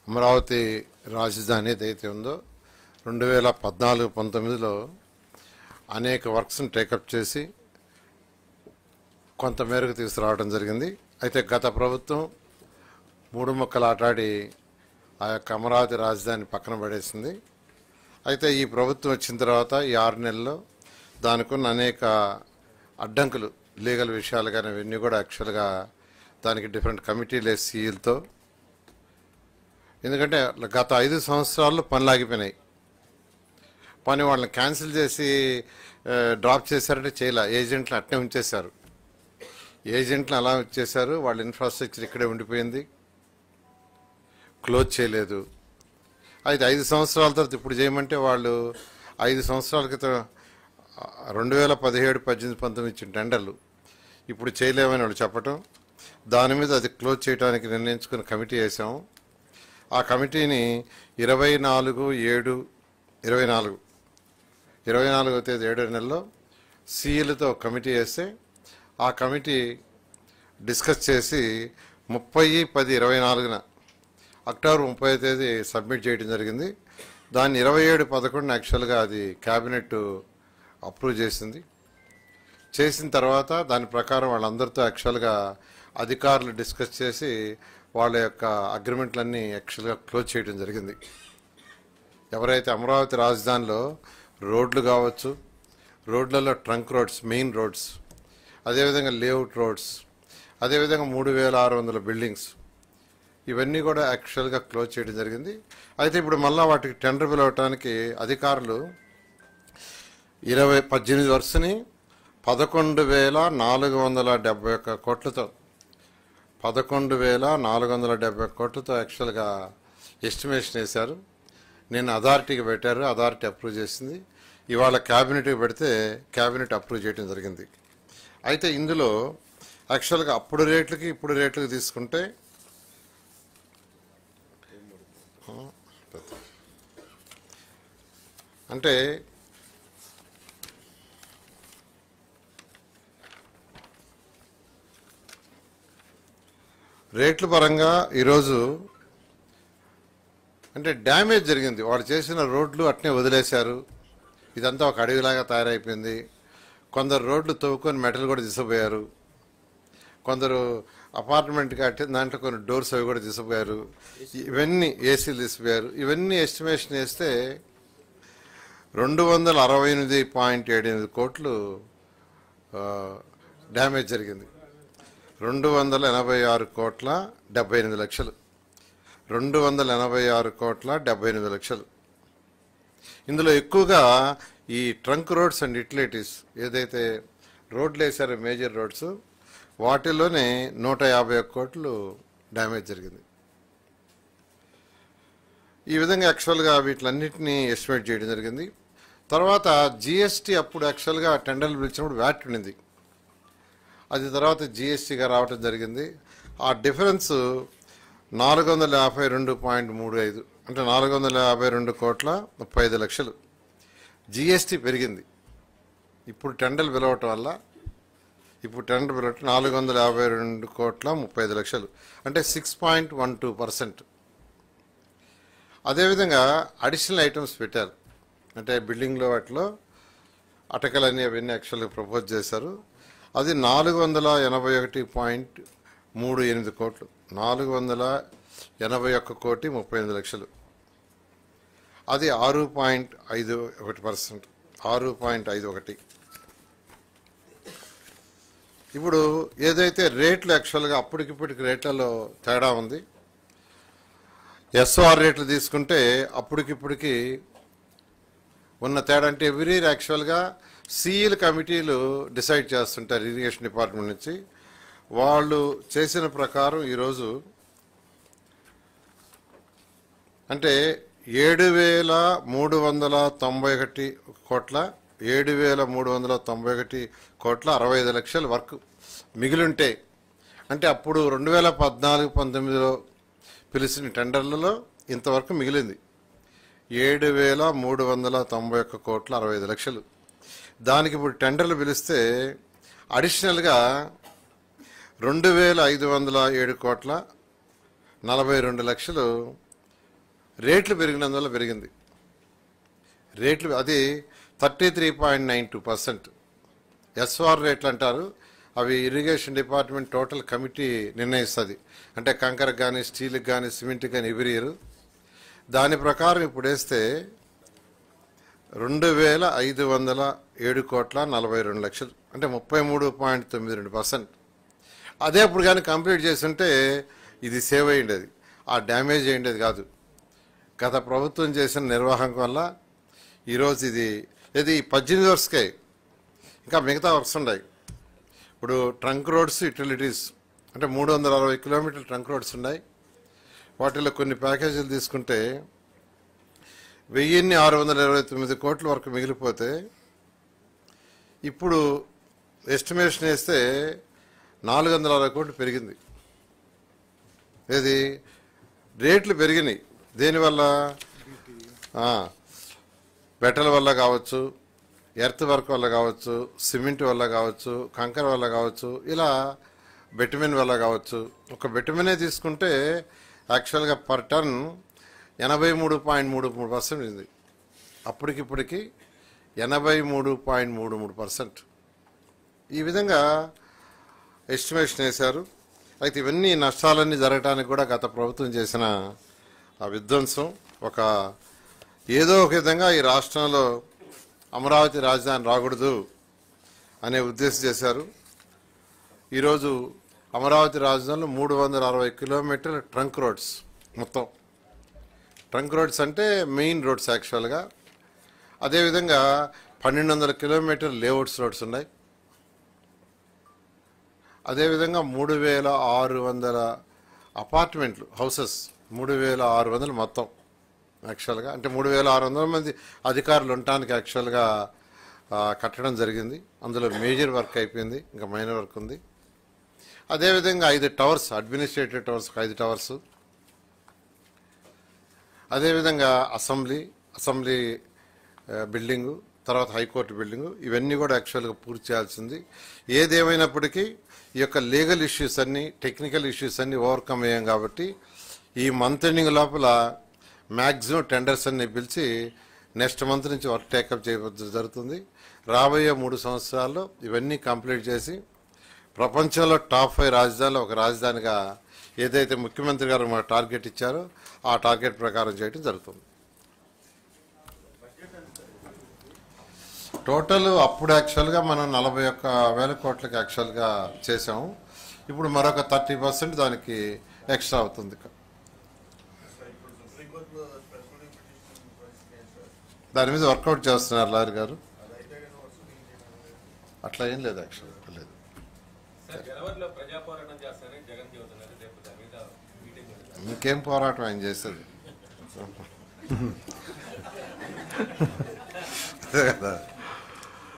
అమరావతి రాజధాని ఏదైతే ఉందో 2014-19లో అనేక వర్క్స్ని టేకప్ చేసి కొంత మేరకు తీసుకురావడం జరిగింది. అయితే గత ప్రభుత్వం మూడు ముక్కలు ఆటాడి ఆ యొక్క అమరావతి రాజధాని పక్కన పడేసింది. అయితే ఈ ప్రభుత్వం వచ్చిన తర్వాత ఈ 6 నెలల్లో దానికున్న అనేక అడ్డంకులు, లీగల్ విషయాలు కానీ ఇవన్నీ కూడా యాక్చువల్గా దానికి డిఫరెంట్ కమిటీలు సీఈలతో, ఎందుకంటే గత 5 సంవత్సరాల్లో పనులు ఆగిపోయినాయి. పని వాళ్ళని క్యాన్సిల్ చేసి డ్రాప్ చేశారంటే చేయలే, ఏజెంట్లు అట్నే ఉంచేశారు. ఏజెంట్లు అలా వచ్చేసారు, వాళ్ళ ఇన్ఫ్రాస్ట్రక్చర్ ఇక్కడే ఉండిపోయింది, క్లోజ్ చేయలేదు. అయితే 5 సంవత్సరాల తర్వాత ఇప్పుడు చేయమంటే వాళ్ళు 5 సంవత్సరాల క్రితం 2017, 18, 19 ఇచ్చిన టెండర్లు ఇప్పుడు చేయలేమని వాళ్ళు చెప్పటం, దాని మీద అది క్లోజ్ చేయడానికి నిర్ణయించుకుని కమిటీ వేసాము. ఆ కమిటీని 24వ తేదీ 7వ నెలలో సీఈలతో కమిటీ వేస్తే ఆ కమిటీ డిస్కస్ చేసి 30/10/24 అక్టోబర్ 30వ తేదీ సబ్మిట్ చేయడం జరిగింది. దాన్ని 27/11 యాక్చువల్గా అది క్యాబినెట్ అప్రూవ్ చేసింది. చేసిన తర్వాత దాని ప్రకారం వాళ్ళందరితో యాక్చువల్గా అధికారులు డిస్కస్ చేసి వాళ్ళ యొక్క అగ్రిమెంట్లన్నీ యాక్చువల్గా క్లోజ్ చేయడం జరిగింది. ఎవరైతే అమరావతి రాజధానిలో రోడ్లు కావచ్చు, రోడ్లలో ట్రంక్ రోడ్స్, మెయిన్ రోడ్స్, అదేవిధంగా లేఅవుట్ రోడ్స్, అదేవిధంగా 3600 బిల్డింగ్స్, ఇవన్నీ కూడా యాక్చువల్గా క్లోజ్ చేయడం జరిగింది. అయితే ఇప్పుడు మళ్ళీ వాటికి టెండర్ పిలవటానికి అధికారులు 18 వర్షని 11,471 కోట్లతో 11,470 కోట్లతో యాక్చువల్గా ఎస్టిమేషన్ వేశారు. నేను అథారిటీకి పెట్టారు, అథారిటీ అప్రూవ్ చేసింది. ఇవాళ క్యాబినెట్కి పెడితే క్యాబినెట్ అప్రూవ్ చేయడం జరిగింది. అయితే ఇందులో యాక్చువల్గా అప్పుడు రేట్లకి ఇప్పుడు రేట్లకి తీసుకుంటే అంటే రేట్ల పరంగా ఈరోజు అంటే డ్యామేజ్ జరిగింది. వాళ్ళు చేసిన రోడ్లు అట్నే వదిలేశారు, ఇదంతా ఒక అడవిలాగా తయారైపోయింది. కొందరు రోడ్లు తవ్వుకొని మెటల్ కూడా తీసుకుపోయారు, కొందరు అపార్ట్మెంట్ కట్టి దాంట్లో కొన్ని డోర్స్ అవి కూడా తీసుకుపోయారు, ఇవన్నీ ఏసీలు తీసుకుపోయారు. ఇవన్నీ ఎస్టిమేషన్ వేస్తే 268.78 కోట్లు డ్యామేజ్ జరిగింది. 286,78,00,000 286,78,00,000. ఇందులో ఎక్కువగా ఈ ట్రంక్ రోడ్స్ అండ్ యుటిలిటీస్ ఏదైతే రోడ్లు వేసారో మేజర్ రోడ్స్, వాటిల్లోనే 151 కోట్లు డ్యామేజ్ జరిగింది. ఈ విధంగా యాక్చువల్గా వీటిలన్నింటినీ ఎస్టిమేట్ చేయడం జరిగింది. తర్వాత జిఎస్టీ అప్పుడు యాక్చువల్గా టెండర్లు పిలిచినప్పుడు వ్యాట్ ఉండింది, అది తర్వాత జిఎస్టీగా రావటం జరిగింది. ఆ డిఫరెన్స్ 452.35 అంటే 452,35,00,000 జిఎస్టీ పెరిగింది. ఇప్పుడు టెండర్లు పిలవటం వల్ల 452,35,00,000 అంటే 6.12%. అదేవిధంగా అడిషనల్ ఐటమ్స్ పెట్టారు, అంటే బిల్డింగ్లో వాటిలో అటకలన్నీ అవన్నీ యాక్చువల్గా ప్రపోజ్ చేశారు. అది 481.38 కోట్లు, 481,38,38,00,000. అది 6.51%, 6.51. ఇప్పుడు ఏదైతే రేట్లు యాక్చువల్గా అప్పటికిప్పటికి రేట్లలో తేడా ఉంది. ఎస్ఓఆర్ రేట్లు తీసుకుంటే అప్పటికిప్పటికి ఉన్న తేడా అంటే ఎవ్రీ ఇయర్ యాక్చువల్గా సీఈల కమిటీలు డిసైడ్ చేస్తుంటారు ఇరిగేషన్ డిపార్ట్మెంట్ నుంచి. వాళ్ళు చేసిన ప్రకారం ఈరోజు అంటే 7,391 కోట్ల 65,00,000 వర్క్ మిగిలింటే, అంటే అప్పుడు 2014-19లో పిలిచిన టెండర్లలో ఇంతవరకు మిగిలింది 7,391,65,00,000. దానికి ఇప్పుడు టెండర్లు పిలిస్తే అడిషనల్గా 2,507 కోట్ల 42 లక్షలు రేట్లు పెరిగినందువల్ల పెరిగింది. రేట్లు అది 33.92%. ఎస్ఆర్ రేట్లు అంటారు. అవి ఇరిగేషన్ డిపార్ట్మెంట్ టోటల్ కమిటీ నిర్ణయిస్తుంది. అంటే కంకరకు కానీ, స్టీల్కి కానీ, సిమెంట్కి కానీ ఎవ్రీ ఇయర్. దాని ప్రకారం ఇప్పుడు వేస్తే 2,507,42,00,000, అంటే 33.92%. అదే ఇప్పుడు కానీ కంప్లీట్ చేస్తుంటే ఇది సేవ్ అయ్యిండేది, ఆ డ్యామేజ్ అయ్యిండేది కాదు. గత ప్రభుత్వం చేసిన నిర్వాహకం వల్ల ఈరోజు ఇది 18 వర్క్స్కే, ఇంకా మిగతా వర్క్స్ ఉన్నాయి. ఇప్పుడు ట్రంక్ రోడ్స్, యూటిలిటీస్ అంటే 360 కిలోమీటర్ల ట్రంక్ రోడ్స్ ఉన్నాయి. వాటిలో కొన్ని ప్యాకేజీలు తీసుకుంటే 1,629 కోట్ల వరకు మిగిలిపోతే ఇప్పుడు ఎస్టిమేషన్ వేస్తే 460 కోట్లు పెరిగింది. ఏది రేట్లు పెరిగినాయి. దేనివల్ల? బెటల వల్ల కావచ్చు, ఎర్త్ వర్క్ వల్ల కావచ్చు, సిమెంట్ వల్ల కావచ్చు, కంకర వల్ల కావచ్చు, ఇలా బెటమిన్ వల్ల కావచ్చు. ఒక బెటమినే తీసుకుంటే యాక్చువల్గా పర్ టన్ 83.33% ఉంది. అప్పటికిప్పటికి 83.33%. ఈ విధంగా ఎస్టిమేషన్ వేశారు. అయితే ఇవన్నీ నష్టాలన్నీ జరగడానికి కూడా గత ప్రభుత్వం చేసిన ఆ విధ్వంసం, ఏదో ఒక విధంగా ఈ రాష్ట్రంలో అమరావతి రాజధాని రాకూడదు అనే ఉద్దేశం చేశారు. ఈరోజు అమరావతి రాజధానిలో 360 కిలోమీటర్ల ట్రంక్ రోడ్స్, మొత్తం ట్రంక్ రోడ్స్ అంటే మెయిన్ రోడ్స్ యాక్చువల్గా. అదేవిధంగా 1,200 కిలోమీటర్ లేఅవుట్స్ రోడ్స్ ఉన్నాయి. అదేవిధంగా 3,600 అపార్ట్మెంట్లు, హౌసెస్ 3,600 మొత్తం యాక్చువల్గా. అంటే 3,600 మంది అధికారులు ఉండటానికి యాక్చువల్గా కట్టడం జరిగింది. అందులో మేజర్ వర్క్ అయిపోయింది, ఇంకా మైనర్ వర్క్ ఉంది. అదేవిధంగా 5 టవర్స్, అడ్మినిస్ట్రేటివ్ టవర్స్ 5 టవర్స్. అదేవిధంగా అసెంబ్లీ బిల్డింగు, తర్వాత హైకోర్టు బిల్డింగు, ఇవన్నీ కూడా యాక్చువల్గా పూర్తి చేయాల్సింది. ఏదేమైనప్పటికీ ఈ యొక్క లీగల్ ఇష్యూస్ అన్నీ, టెక్నికల్ ఇష్యూస్ అన్నీ ఓవర్కమ్ అయ్యాం కాబట్టి ఈ మంత్ ఎండింగ్ లోపల మ్యాక్సిమం టెండర్స్ అన్ని పిలిచి నెక్స్ట్ మంత్ నుంచి వర్క్ టేకప్ చేయబోతుంది జరుగుతుంది. రాబోయే 3 సంవత్సరాల్లో ఇవన్నీ కంప్లీట్ చేసి ప్రపంచంలో టాప్ 5 రాజధానిలో ఒక రాజధానిగా ఏదైతే ముఖ్యమంత్రి గారు మా టార్గెట్ ఇచ్చారో ఆ టార్గెట్ ప్రకారం చేయడం జరుగుతుంది. టోటల్ అప్పుడు యాక్చువల్గా మనం 41,000 కోట్లకి యాక్చువల్గా చేసాము. ఇప్పుడు మరొక 30% దానికి ఎక్స్ట్రా అవుతుంది. దాని మీద వర్కౌట్ చేస్తున్నారు లాయర్ గారు. అట్లా ఏం లేదు, యాక్చువల్గా లేదు. ఇంకేం పోరాటం ఆయన చేసేది అదే కదా.